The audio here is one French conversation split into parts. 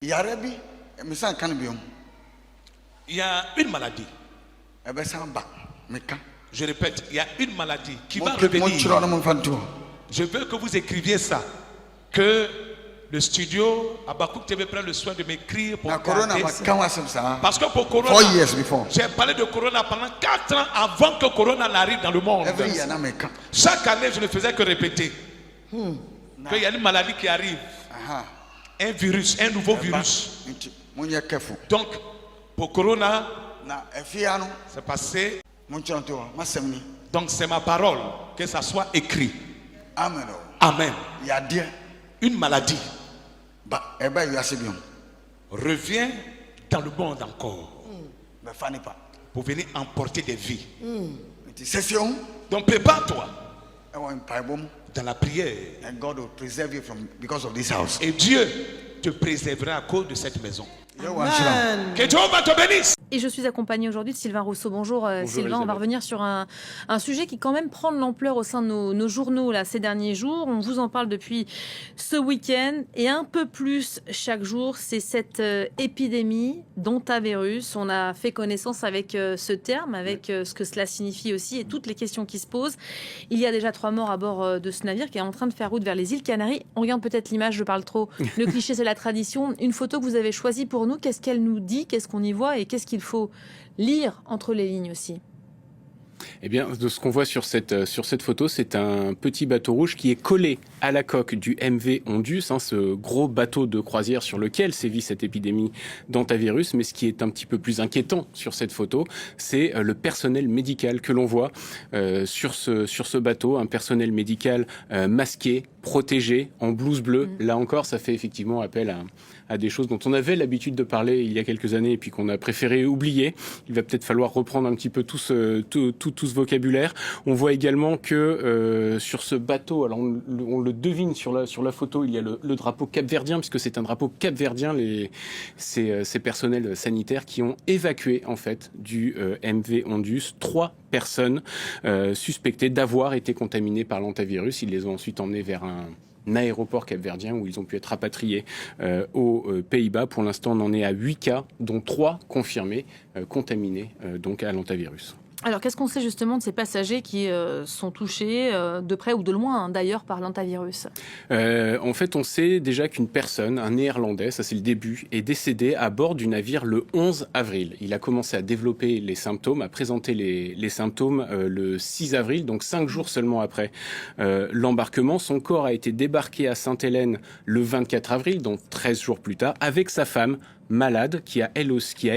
Il y a une maladie. Je répète, il y a une maladie qui va revenir. Je veux que vous écriviez ça. Que le studio, Abakouk TV prend le soin de m'écrire pour garder ça. Parce que pour Corona, j'ai parlé de Corona pendant 4 ans avant que Corona n'arrive dans le monde. Chaque année, je ne faisais que répéter qu'il y a une maladie qui arrive. Un virus, un nouveau virus. Donc, pour Corona, c'est passé. Donc, c'est ma parole, que ça soit écrit. Amen. Une maladie revient dans le monde encore pour venir emporter des vies. Donc, prépare-toi dans la prière. Et Dieu te préservera à cause de cette maison. Amen. Que Dieu te bénisse. Et je suis accompagnée aujourd'hui de Sylvain Rousseau. Bonjour, Sylvain, on va revenir sur un sujet qui quand même prend de l'ampleur au sein de nos journaux là, ces derniers jours. On vous en parle depuis ce week-end et un peu plus chaque jour. C'est cette épidémie d'hantavirus. On a fait connaissance avec ce terme, avec ce que cela signifie aussi et toutes les questions qui se posent. Il y a déjà 3 morts à bord de ce navire qui est en train de faire route vers les îles Canaries. On regarde peut-être l'image, je parle trop. Le cliché, c'est la tradition. Une photo que vous avez choisie pour nous, qu'est-ce qu'elle nous dit? Qu'est-ce qu'on y voit et qu'est-ce qu'il faut lire entre les lignes aussi? Eh bien, de ce qu'on voit sur cette photo, c'est un petit bateau rouge qui est collé à la coque du MV Ondius, ce gros bateau de croisière sur lequel sévit cette épidémie d'hantavirus. Mais ce qui est un petit peu plus inquiétant sur cette photo, c'est le personnel médical que l'on voit sur ce bateau, un personnel médical masqué, protégé, en blouse bleue. Là encore, ça fait effectivement appel à des choses dont on avait l'habitude de parler il y a quelques années et puis qu'on a préféré oublier. Il va peut-être falloir reprendre un petit peu tout ce vocabulaire. On voit également que sur ce bateau, alors on le devine sur la photo, il y a le drapeau capverdien, puisque c'est un drapeau capverdien, ces personnels sanitaires qui ont évacué en fait du MV Ondius 3 personnes suspectées d'avoir été contaminées par l'hantavirus. Ils les ont ensuite emmenées vers un aéroport capverdien où ils ont pu être rapatriés aux Pays-Bas. Pour l'instant, on en est à 8 cas, dont 3 confirmés contaminés donc à l'hantavirus. Alors, qu'est-ce qu'on sait justement de ces passagers qui sont touchés de près ou de loin, d'ailleurs, par l'hantavirus? En fait, on sait déjà qu'une personne, un Néerlandais, ça c'est le début, est décédé à bord du navire le 11 avril. Il a commencé à développer les symptômes, à présenter les symptômes le 6 avril, donc 5 jours seulement après l'embarquement. Son corps a été débarqué à Sainte-Hélène le 24 avril, donc 13 jours plus tard, avec sa femme, malade, qui a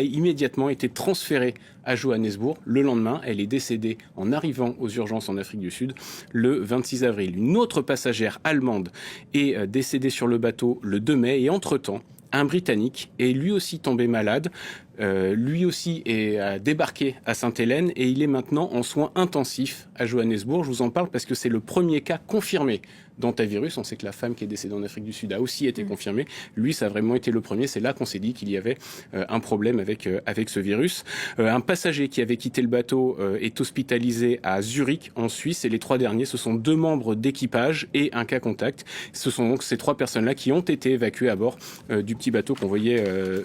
immédiatement été transférée à Johannesburg. Le lendemain, elle est décédée en arrivant aux urgences en Afrique du Sud le 26 avril. Une autre passagère allemande est décédée sur le bateau le 2 mai et entre-temps, un Britannique est lui aussi tombé malade. Lui aussi est débarqué à Sainte-Hélène et il est maintenant en soins intensifs à Johannesburg. Je vous en parle parce que c'est le premier cas confirmé d'hantavirus. On sait que la femme qui est décédée en Afrique du Sud a aussi été confirmée. Lui, ça a vraiment été le premier. C'est là qu'on s'est dit qu'il y avait un problème avec ce virus. Un passager qui avait quitté le bateau est hospitalisé à Zurich, en Suisse. Et les 3 derniers, ce sont 2 membres d'équipage et un cas contact. Ce sont donc ces 3 personnes-là qui ont été évacuées à bord du petit bateau qu'on voyait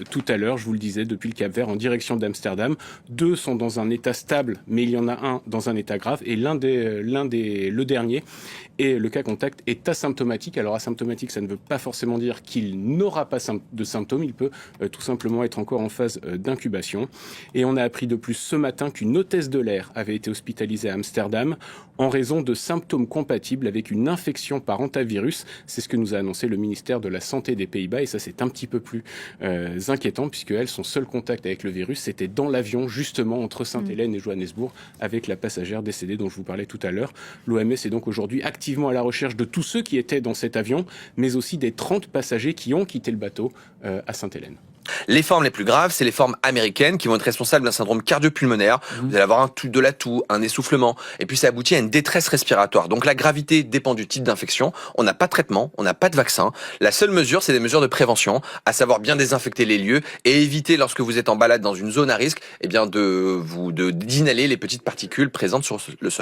tout à l'heure. Je vous le disais, depuis le Cap-Vert en direction d'Amsterdam. 2 sont dans un état stable, mais il y en a un dans un état grave. Et le dernier, et le cas contact, est asymptomatique. Alors asymptomatique, ça ne veut pas forcément dire qu'il n'aura pas de symptômes. Il peut tout simplement être encore en phase d'incubation. Et on a appris de plus ce matin qu'une hôtesse de l'air avait été hospitalisée à Amsterdam en raison de symptômes compatibles avec une infection par hantavirus. C'est ce que nous a annoncé le ministère de la Santé des Pays-Bas. Et ça, c'est un petit peu plus inquiétant puisque elle, son seul contact avec le virus, c'était dans l'avion justement entre Sainte-Hélène et Johannesburg avec la passagère décédée dont je vous parlais tout à l'heure. L'OMS est donc aujourd'hui activement à la recherche de tous ceux qui étaient dans cet avion, mais aussi des 30 passagers qui ont quitté le bateau à Sainte-Hélène. Les formes les plus graves, c'est les formes américaines qui vont être responsables d'un syndrome cardio-pulmonaire. Vous allez avoir de la toux, un essoufflement, et puis ça aboutit à une détresse respiratoire. Donc la gravité dépend du type d'infection. On n'a pas de traitement, on n'a pas de vaccin. La seule mesure, c'est des mesures de prévention, à savoir bien désinfecter les lieux et éviter, lorsque vous êtes en balade dans une zone à risque, d'inhaler les petites particules présentes sur le sol.